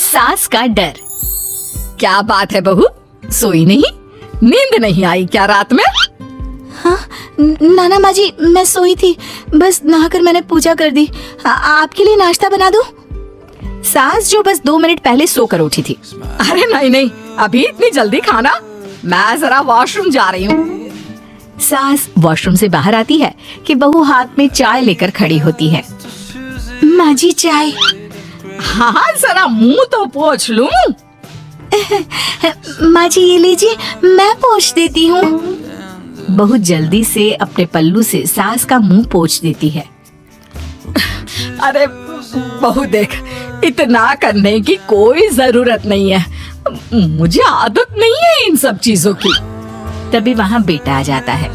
सास का डर। क्या बात है बहू, सोई नहीं? नींद नहीं आई क्या रात में? हाँ नाना माँ जी, मैं सोई थी, बस नहाकर मैंने पूजा कर दी। आपके लिए नाश्ता बना दूं? सास जो बस 2 मिनट पहले सोकर उठी थी। अरे नहीं नहीं, अभी इतनी जल्दी खाना? मैं जरा वॉशरूम जा रही हूँ। सास वॉशरूम से बाहर आती है कि बहू हाथ में चाय लेकर खड़ी होती है। माँ जी चाय। हाँ जरा मुंह तो पोंछ लूं। माँ जी ये लीजिए, मैं पोंछ देती हूँ। बहू जल्दी से अपने पल्लू से सास का मुंह पोंछ देती है। अरे बहू देख, इतना करने की कोई जरूरत नहीं है, मुझे आदत नहीं है इन सब चीजों की। तभी वहाँ बेटा आ जाता है।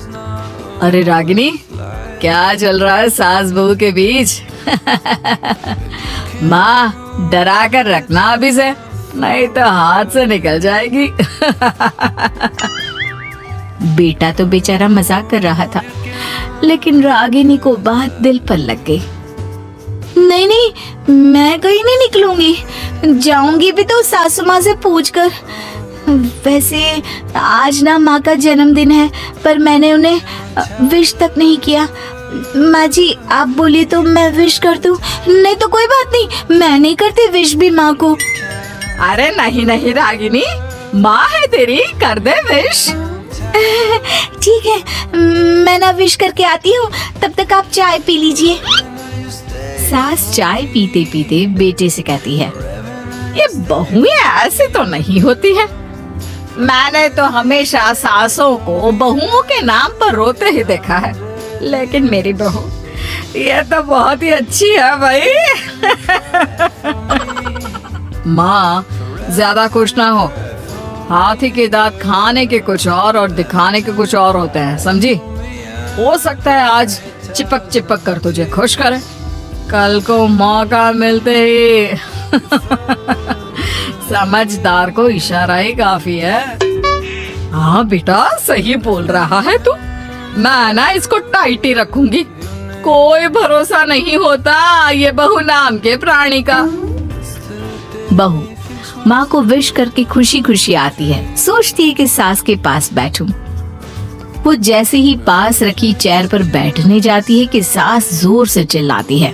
अरे रागिनी, क्या चल रहा है सास बहू के बीच? माँ डरा कर रखना अभी से, नहीं तो हाथ से निकल जाएगी। बेटा तो बेचारा मजाक कर रहा था, लेकिन रागिनी को बात दिल पर लग गई। नहीं नहीं, मैं कहीं नहीं निकलूंगी, जाऊंगी भी तो सासू माँ से पूछकर। वैसे आज ना माँ का जन्मदिन है, पर मैंने उन्हें विश तक नहीं किया। माँ जी आप बोलिए तो मैं विश कर दूं? नहीं तो कोई बात नहीं, मैं नहीं करती विश भी माँ को। अरे नहीं नहीं रागिनी, माँ है तेरी, कर दे विश। ठीक है, मैं ना विश करके आती हूँ, तब तक आप चाय पी लीजिए। सास चाय पीते पीते बेटे से कहती है, ये बहुएं ऐसे तो नहीं होती है। मैंने तो हमेशा सासों को बहुओं के नाम पर रोते ही देखा है, लेकिन मेरी बहू ये तो बहुत ही अच्छी है भाई। माँ ज्यादा खुश ना हो, हाथी के दांत खाने के कुछ और दिखाने के कुछ और होते हैं, समझी? हो सकता है आज चिपक चिपक कर तुझे खुश करे, कल को मौका मिलते ही समझदार को इशारा ही काफी है। हाँ बेटा सही बोल रहा है तू, मैं ना इसको टाइट ही रखूंगी, कोई भरोसा नहीं होता ये बहू नाम के प्राणी का। बहू माँ को विश करके खुशी खुशी आती है, सोचती है कि सास के पास बैठूं। वो जैसे ही पास रखी चेयर पर बैठने जाती है कि सास जोर से चिल्लाती है,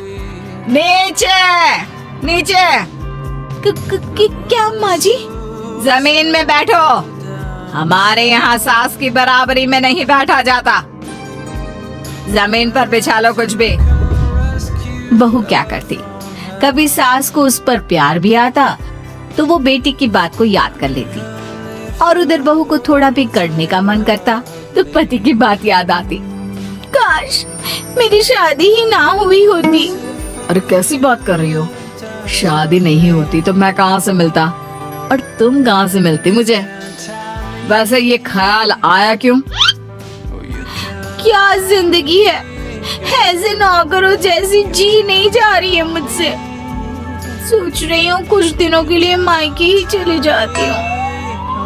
नीचे नीचे। क्या माँ जी? जमीन में बैठो, हमारे यहाँ सास की बराबरी में नहीं बैठा जाता, जमीन पर बिछा लो कुछ भी। बहू क्या करती, कभी सास को उस पर प्यार भी आता तो वो बेटी की बात को याद कर लेती, और उधर बहू को थोड़ा भी करने का मन करता तो पति की बात याद आती। काश मेरी शादी ही ना हुई होती। अरे कैसी बात कर रही हो, शादी नहीं होती तो मैं कहाँ से मिलता और तुम कहाँ से मिलती मुझे? वैसे ये ख्याल आया क्यों? क्या जिंदगी है, ऐसे ना करो जैसी जी नहीं जा रही है मुझसे। सोच रही हूँ कुछ दिनों के लिए मायके ही चली जाती हूँ।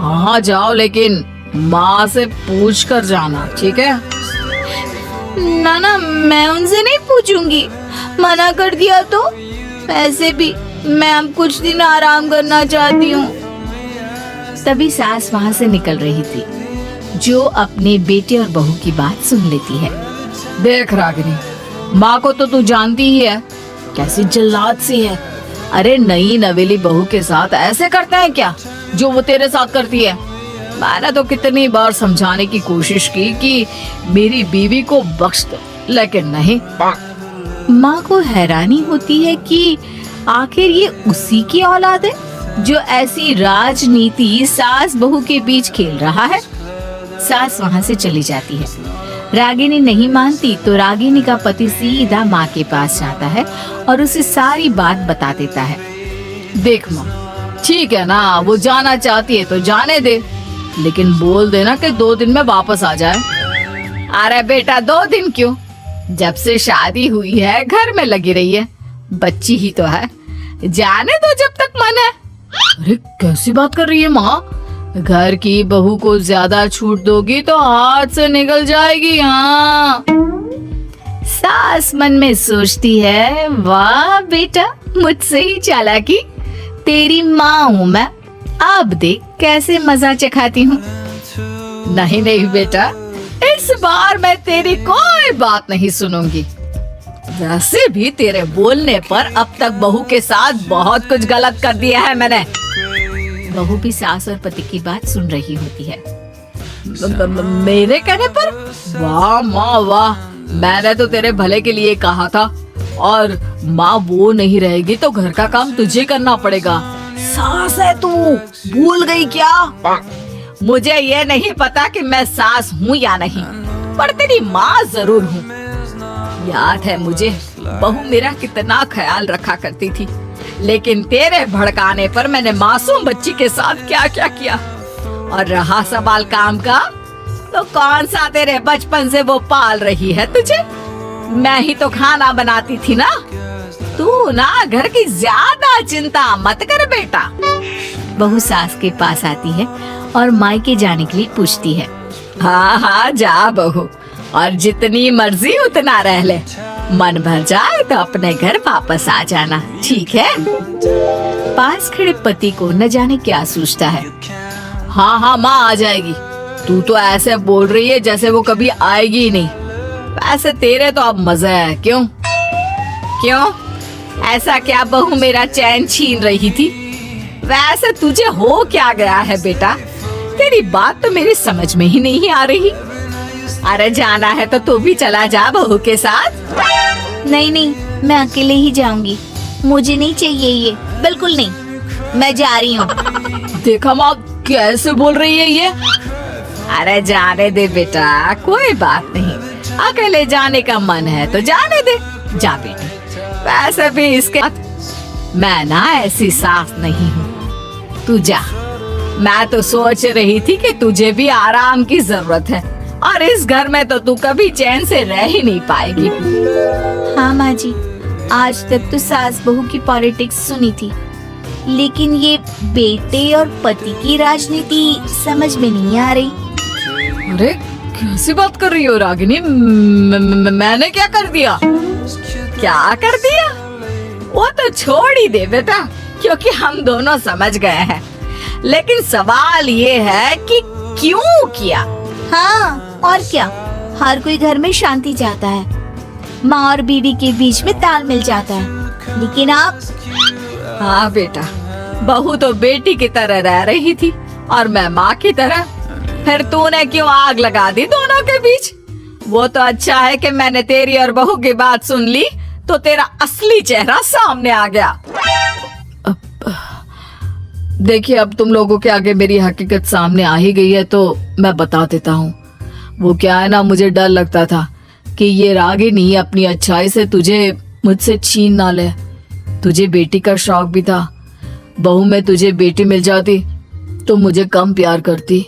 हाँ जाओ, लेकिन माँ से पूछ कर जाना, ठीक है? ना मैं उनसे नहीं पूछूंगी, मना कर दिया तो। वैसे भी मैं अब कुछ दिन आराम करना चाहती हूँ। तभी सास वहाँ से निकल रही थी, जो अपने बेटे और बहू की बात सुन लेती है। देख रागिनी, माँ को तो तू जानती ही है, कैसी जल्लाद सी है। अरे नई नवेली बहू के साथ ऐसे करते हैं क्या जो वो तेरे साथ करती है? मैंने तो कितनी बार समझाने की कोशिश की कि मेरी बीवी को बख्श दो, लेकिन नहीं। माँ को हैरानी होती है कि आखिर ये उसी की औलाद है जो ऐसी राजनीति सास बहू के बीच खेल रहा है। सास वहाँ से चली जाती है। रागिनी नहीं मानती तो रागिनी का पति सीधा माँ के पास जाता है और उसे सारी बात बता देता है। देख माँ, ठीक है ना, वो जाना चाहती है तो जाने दे, लेकिन बोल देना कि 2 दिन में वापस आ जाए। अरे बेटा 2 दिन क्यों, जब से शादी हुई है घर में लगी रही है, बच्ची ही तो है, जाने दो जब तक मन है। अरे कैसी बात कर रही है माँ, घर की बहू को ज्यादा छूट दोगी तो हाथ से निकल जाएगी। हाँ, सास मन में सोचती है, वाह बेटा मुझसे ही चालाकी, तेरी माँ हूँ मैं, अब देख कैसे मजा चखाती हूँ। नहीं नहीं बेटा, इस बार मैं तेरी कोई बात नहीं सुनूंगी। वैसे भी तेरे बोलने पर अब तक बहू के साथ बहुत कुछ गलत कर दिया है मैंने। बहू भी सास और पति की बात सुन रही होती है। मेरे कहने पर? वाह माँ वाह, मैंने तो तेरे भले के लिए कहा था, और माँ वो नहीं रहेगी तो घर का काम तुझे करना पड़ेगा। सास है तू, भूल गई क्या? मुझे ये नहीं पता कि मैं सास हूँ या नहीं, पर तेरी माँ जरूर हूँ। याद है मुझे, बहू मेरा कितना ख्याल रखा करती थी, लेकिन तेरे भड़काने पर मैंने मासूम बच्ची के साथ क्या क्या किया। और रहा सवाल काम का, तो कौन सा तेरे बचपन से वो पाल रही है तुझे? मैं ही तो खाना बनाती थी ना। तू ना घर की ज्यादा चिंता मत कर बेटा। बहू सास के पास आती है और मायके जाने के लिए पूछती है। हाँ हाँ जा बहू, और जितनी मर्जी उतना रह ले, मन भर जाए तो अपने घर वापस आ जाना, ठीक है? पास खड़े पति को न जाने क्या सोचता है। हाँ हाँ माँ आ जाएगी, तू तो ऐसे बोल रही है जैसे वो कभी आएगी ही नहीं। वैसे तेरे तो अब मजा है, क्यों क्यों? ऐसा क्या बहू मेरा चैन छीन रही थी? वैसे तुझे हो क्या गया है बेटा? तेरी बात तो मेरी समझ में ही नहीं आ रही। अरे जाना है तो तू भी चला जा बहू के साथ। नहीं नहीं, मैं अकेले ही जाऊंगी, मुझे नहीं चाहिए ये, बिल्कुल नहीं, मैं जा रही हूँ। देखा माँ कैसे बोल रही है ये। अरे जाने दे बेटा, कोई बात नहीं, अकेले जाने का मन है तो जाने दे, जा बेटी। वैसे भी इसके मैं ना ऐसी सास नहीं हूँ, तू जा। मैं तो सोच रही थी कि तुझे भी आराम की जरूरत है, और इस घर में तो तू कभी चैन से रह ही नहीं पाएगी। हाँ माँ जी, आज तक तो सास बहू की पॉलिटिक्स सुनी थी, लेकिन ये बेटे और पति की राजनीति समझ में नहीं आ रही। अरे कैसी बात कर रही हो रागिनी? मैंने क्या कर दिया? क्या कर दिया? वो तो छोड़ ही दे बेटा, क्योंकि हम दोनों समझ गए हैं। लेकिन सवाल ये है कि क्यों किया? हाँ और क्या, हर कोई घर में शांति चाहता है, माँ और बीवी के बीच में तालमेल चाहता है, लेकिन आप? हाँ बेटा, बहू तो बेटी की तरह रह रही थी और मैं माँ की तरह। फिर तूने क्यों आग लगा दी दोनों के बीच? वो तो अच्छा है कि मैंने तेरी और बहू की बात सुन ली, तो तेरा असली चेहरा सामने आ गया। देखिए, अब तुम लोगों के आगे मेरी हकीकत सामने आ ही गई है तो मैं बता देता हूँ। वो क्या है ना, मुझे डर लगता था कि ये रागिनी अपनी अच्छाई से तुझे मुझसे छीन ना ले। तुझे बेटी का शौक भी था, बहू में तुझे बेटी मिल जाती तो मुझे कम प्यार करती,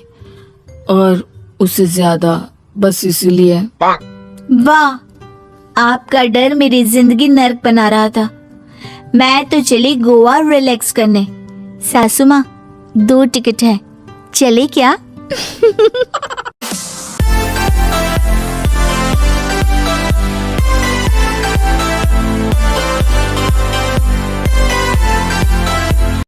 और उससे ज्यादा, बस इसीलिए। वाह, आपका डर मेरी जिंदगी नर्क बना रहा था। मैं तो चली गोवा रिलैक्स करने। सासू माँ, 2 टिकट है, चले क्या?